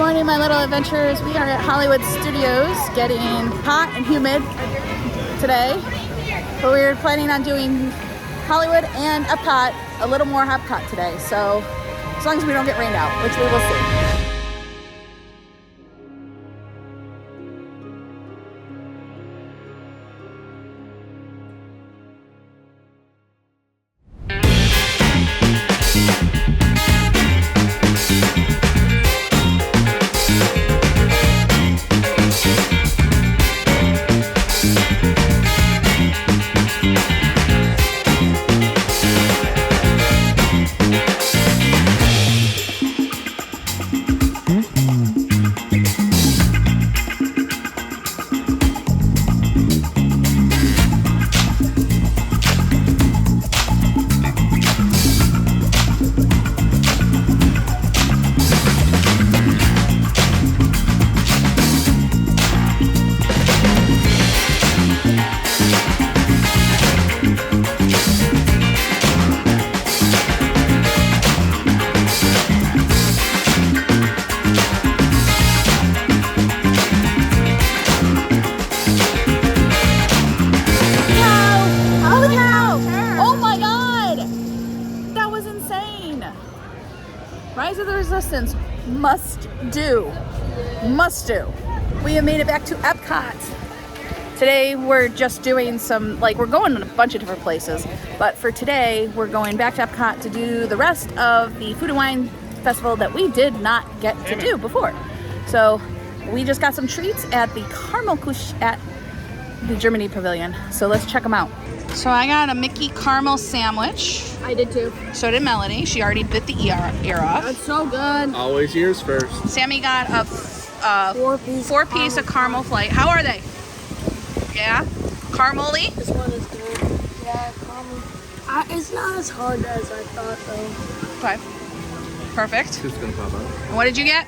morning, my little adventurers. We are at Hollywood Studios getting hot and humid today. But we're planning on doing Hollywood and Epcot, a little more Epcot today. So as long as we don't get rained out, which we will see. Rise of the Resistance, must do. We have made it back to Epcot. Today we're just doing some, we're going to a bunch of different places, but for today we're going back to Epcot to do the rest of the Food and Wine Festival that we did not get to do before. So we just got some treats at the Caramel Couche at the Germany Pavilion. So let's check them out. So I got a Mickey caramel sandwich. I did too. So did Melanie. She already bit the ear off. That's so good. Always ears first. Sammy got a four-piece of caramel flight. How are they? Yeah? Caramel-y? This one is good. Yeah, caramel. It's not as hard as I thought though. Okay. Perfect. It's gonna pop out. And what did you get?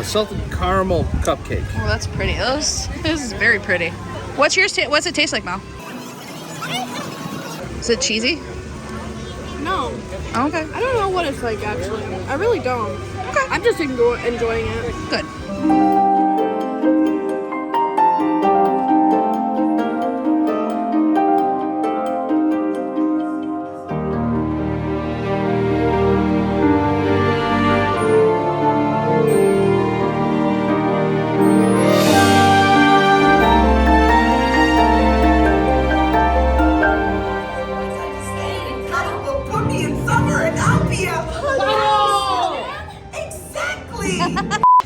Salted caramel cupcake. Oh, that's pretty. This is very pretty. What's yours? What's it taste like, Mel? Is it cheesy? No. Oh, okay. I don't know what it's like actually. I really don't. Okay. I'm just enjoying it. Good.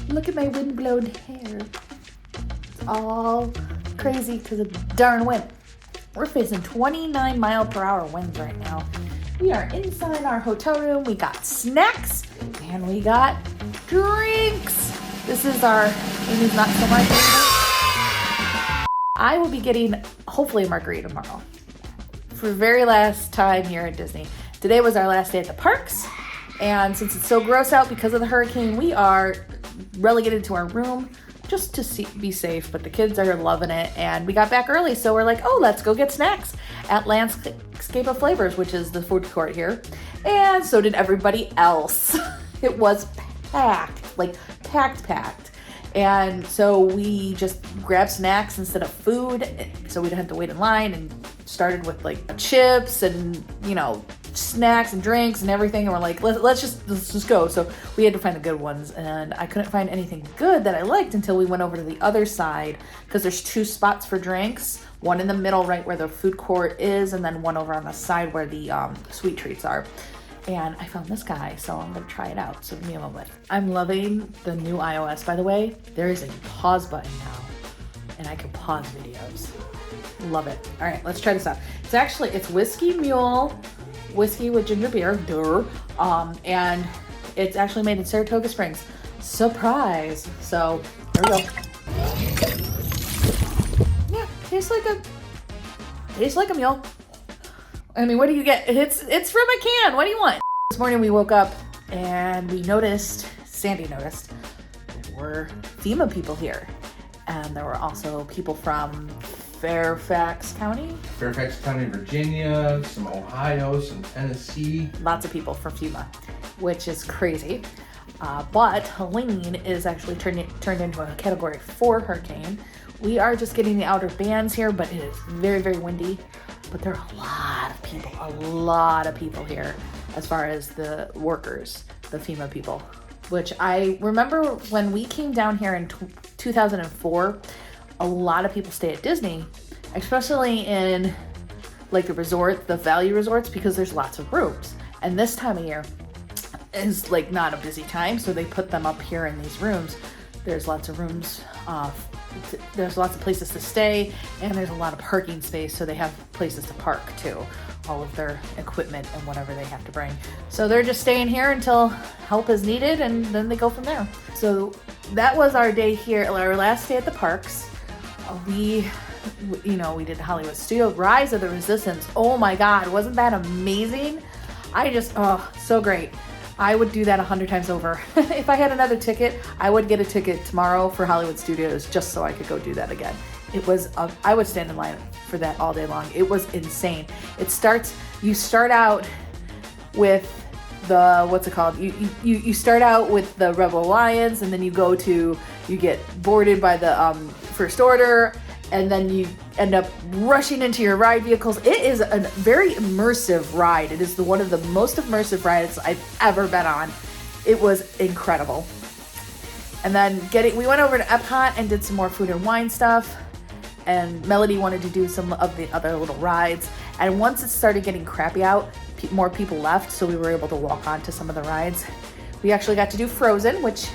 Look at my wind-blown hair. It's all crazy because of the darn wind. We're facing 29-mile-per-hour winds right now. We are inside our hotel room. We got snacks and we got drinks. This is our Amy's not so much. I will be getting hopefully a margarita tomorrow for the very last time here at Disney. Today was our last day at the parks. And since it's so gross out because of the hurricane, we are relegated to our room just to be safe, but the kids are loving it. And we got back early, so we're like, oh, let's go get snacks at Landscape of Flavors, which is the food court here. And so did everybody else. It was packed. And so we just grabbed snacks instead of food, so we didn't have to wait in line, and started with chips and snacks and drinks and everything, and we're like, let's just go. So we had to find the good ones, and I couldn't find anything good that I liked until we went over to the other side, because there's two spots for drinks, one in the middle right where the food court is, and then one over on the side where the sweet treats are. And I found this guy, so I'm gonna try it out. So give me a moment. I'm loving the new iOS, by the way. There is a pause button now, and I can pause videos. Love it. All right, let's try this out. It's Whiskey Mule, whiskey with ginger beer, and it's actually made in Saratoga Springs. Surprise! So there we go. Yeah, tastes like a mule. I mean, what do you get? It's from a can. What do you want? This morning we woke up and Sandy noticed, there were FEMA people here. And there were also people from Fairfax County, Virginia, some Ohio, some Tennessee. Lots of people from FEMA, which is crazy. But Helene is actually turned into a Category 4 hurricane. We are just getting the outer bands here, but it is very, very windy. But there are a lot of people here as far as the workers, the FEMA people. Which I remember when we came down here in 2004, a lot of people stay at Disney, especially in like the resort, the value resorts, because there's lots of rooms. And this time of year is like not a busy time, so they put them up here in these rooms. There's lots of rooms, there's lots of places to stay, and there's a lot of parking space, so they have places to park too, all of their equipment and whatever they have to bring. So they're just staying here until help is needed, and then they go from there. So that was our day here, our last day at the parks. We did Hollywood Studio, Rise of the Resistance. Oh my God, wasn't that amazing? So great. I would do that 100 times over. If I had another ticket, I would get a ticket tomorrow for Hollywood Studios just so I could go do that again. It was, I would stand in line for that all day long. It was insane. You start out with the, what's it called? You start out with the Rebel Alliance, and then you get boarded by the First Order, and then you end up rushing into your ride vehicles. It is a very immersive ride. It is one of the most immersive rides I've ever been on. It was incredible. And then we went over to Epcot and did some more food and wine stuff. And Melody wanted to do some of the other little rides. And once it started getting crappy out, more people left, so we were able to walk on to some of the rides. We actually got to do Frozen, which,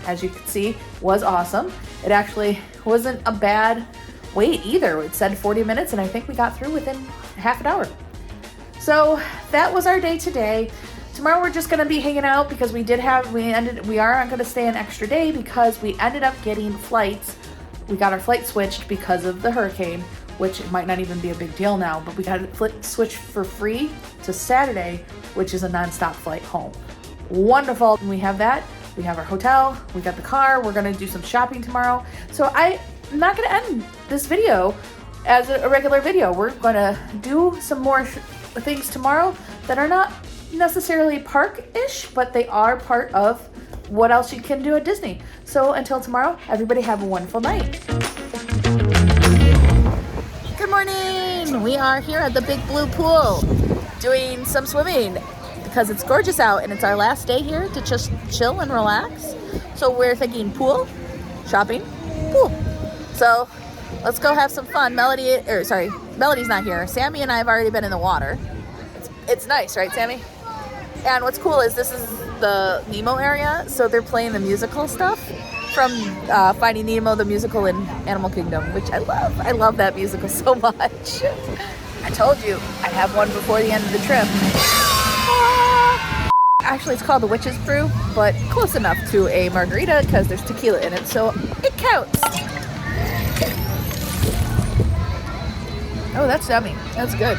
as you can see, was awesome. It actually wasn't a bad wait either. It said 40 minutes, and I think we got through within half an hour. So that was our day today. Tomorrow we're just gonna be hanging out because we are gonna stay an extra day because we ended up getting flights. We got our flight switched because of the hurricane, which might not even be a big deal now, but we got it switched for free to Saturday, which is a nonstop flight home. Wonderful. And we have that. We have our hotel. We got the car. We're gonna do some shopping tomorrow. So I'm not gonna end this video as a regular video. We're gonna do some more things tomorrow that are not necessarily park-ish, but they are part of what else you can do at Disney. So until tomorrow, everybody have a wonderful night. Good morning. We are here at the Big Blue Pool doing some swimming because it's gorgeous out and it's our last day here to just chill and relax. So we're thinking pool, shopping, pool. So let's go have some fun. Melody's not here. Sammy and I have already been in the water. It's nice, right, Sammy? And what's cool is this is the Nemo area, so they're playing the musical stuff from Finding Nemo, the musical in Animal Kingdom, which I love. I love that musical so much. I told you, I have one before the end of the trip. Actually, it's called the Witch's Brew, but close enough to a margarita because there's tequila in it, so it counts. Oh, that's yummy. That's good.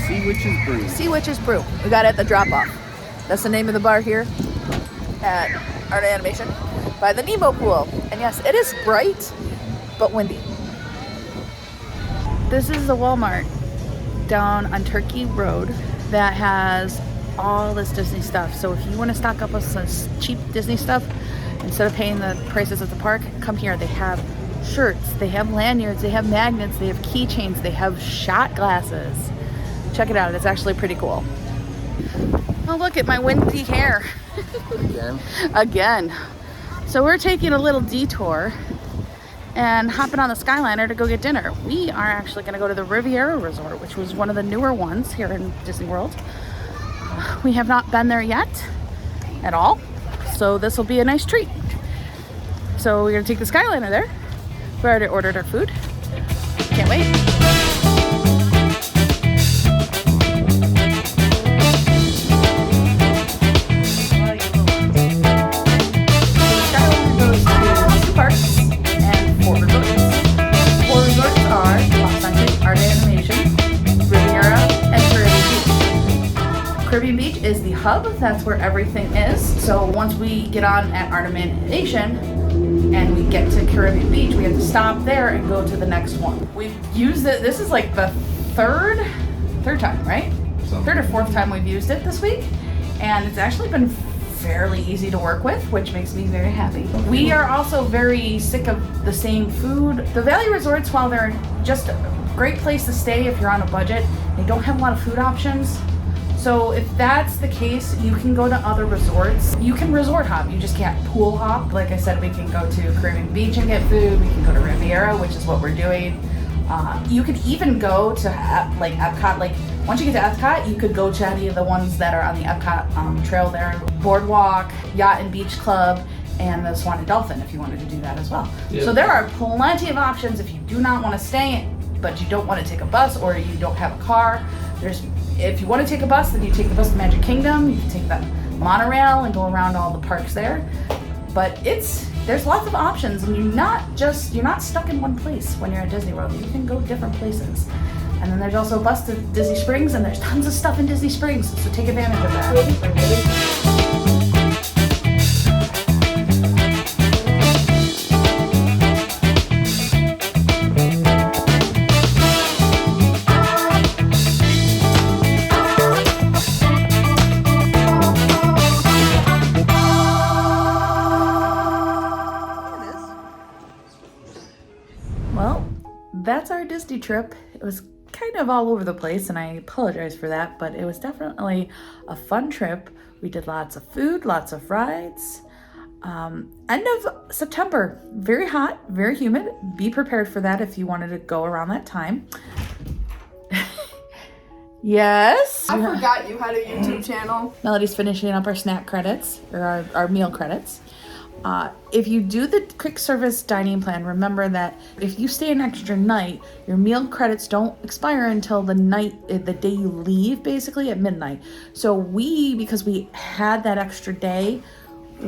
Sea Witch's Brew. Sea Witch's Brew. We got it at the drop-off. That's the name of the bar here at Art of Animation by the Nemo Pool. And yes, it is bright, but windy. This is the Walmart down on Turkey Road that has all this Disney stuff. So if you want to stock up with some cheap Disney stuff, instead of paying the prices at the park, come here. They have shirts, they have lanyards, they have magnets, they have keychains, they have shot glasses. Check it out. It's actually pretty cool. Oh, look at my windy hair. Again. So we're taking a little detour and hopping on the Skyliner to go get dinner. We are actually going to go to the Riviera Resort, which was one of the newer ones here in Disney World. We have not been there yet at all, so this will be a nice treat. So we're going to take the Skyliner there. We already ordered our food. Can't wait. Caribbean Beach is the hub. That's where everything is. So once we get on at Art of Animation and we get to Caribbean Beach, we have to stop there and go to the next one. We've used it. This is like the third time, right? Third or fourth time we've used it this week. and it's actually been fairly easy to work with, which makes me very happy. We are also very sick of the same food. The Valley Resorts, while they're just a great place to stay if you're on a budget, they don't have a lot of food options. So if that's the case, you can go to other resorts. You can resort hop, you just can't pool hop. Like I said, we can go to Caribbean Beach and get food. We can go to Riviera, which is what we're doing. You could even go to like Epcot. Like once you get to Epcot, you could go to any of the ones that are on the Epcot trail there. Boardwalk, Yacht and Beach Club, and the Swan and Dolphin if you wanted to do that as well. Yeah. So there are plenty of options if you do not want to stay, but you don't want to take a bus or you don't have a car. If you want to take a bus, then you take the bus to Magic Kingdom. You can take the monorail and go around all the parks there. But there's lots of options, and you're not stuck in one place when you're at Disney World. You can go different places. And then there's also a bus to Disney Springs, and there's tons of stuff in Disney Springs, so take advantage of that. Well, that's our Disney trip. It was kind of all over the place, and I apologize for that, but it was definitely a fun trip. We did lots of food, lots of rides. End of September, very hot, very humid. Be prepared for that if you wanted to go around that time. Yes. I forgot you had a YouTube channel. Melody's finishing up our snack credits, or our meal credits. If you do the quick service dining plan, remember that if you stay an extra night, your meal credits don't expire until the day you leave, basically at midnight. So because we had that extra day,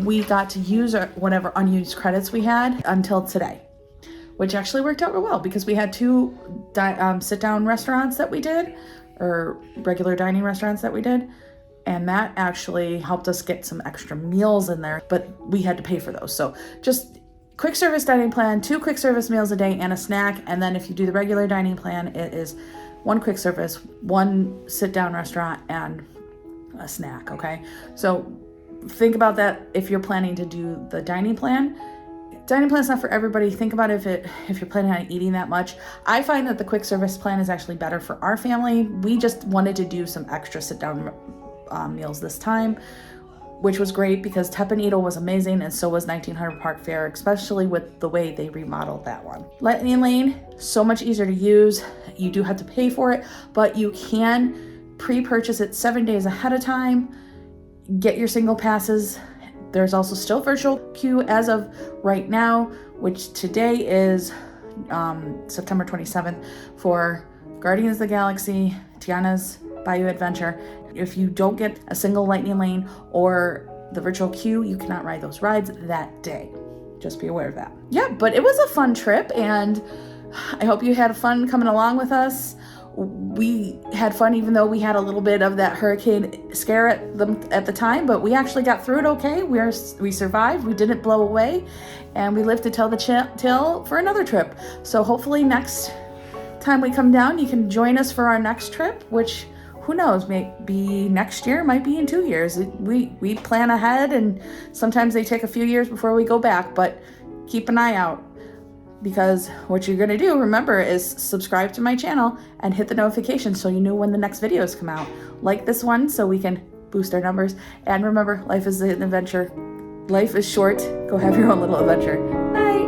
we got to use whatever unused credits we had until today, which actually worked out real well because we had 2 sit-down restaurants that we did, or regular dining restaurants that we did. And that actually helped us get some extra meals in there, but we had to pay for those. So just quick service dining plan, 2 quick service meals a day and a snack. And then if you do the regular dining plan, it is 1 quick service, 1 sit down restaurant, and a snack. Okay. So think about that if you're planning to do the dining plan. Dining plan is not for everybody. Think about if you're planning on eating that much. I find that the quick service plan is actually better for our family. We just wanted to do some extra sit down meals this time, which was great because Tep and Needle was amazing, and so was 1900 Park Fair, especially with the way they remodeled that one. Lightning Lane, so much easier to use. You do have to pay for it, but you can pre-purchase it 7 days ahead of time. Get your single passes. There's also still virtual queue as of right now, which today is September 27th for Guardians of the Galaxy, Tiana's Bayou Adventure. If you don't get a single Lightning Lane or the virtual queue, you cannot ride those rides that day. Just be aware of that. Yeah, but it was a fun trip, and I hope you had fun coming along with us. We had fun even though we had a little bit of that hurricane scare at the time, but we actually got through it okay. We survived, we didn't blow away, and we lived to tell the tale for another trip. So hopefully next time we come down, you can join us for our next trip, which who knows, maybe next year, might be in 2 years. We plan ahead, and sometimes they take a few years before we go back, but keep an eye out, because what you're gonna do, remember, is subscribe to my channel and hit the notification so you know when the next videos come out. Like this one so we can boost our numbers. And remember, life is an adventure. Life is short. Go have your own little adventure. Bye.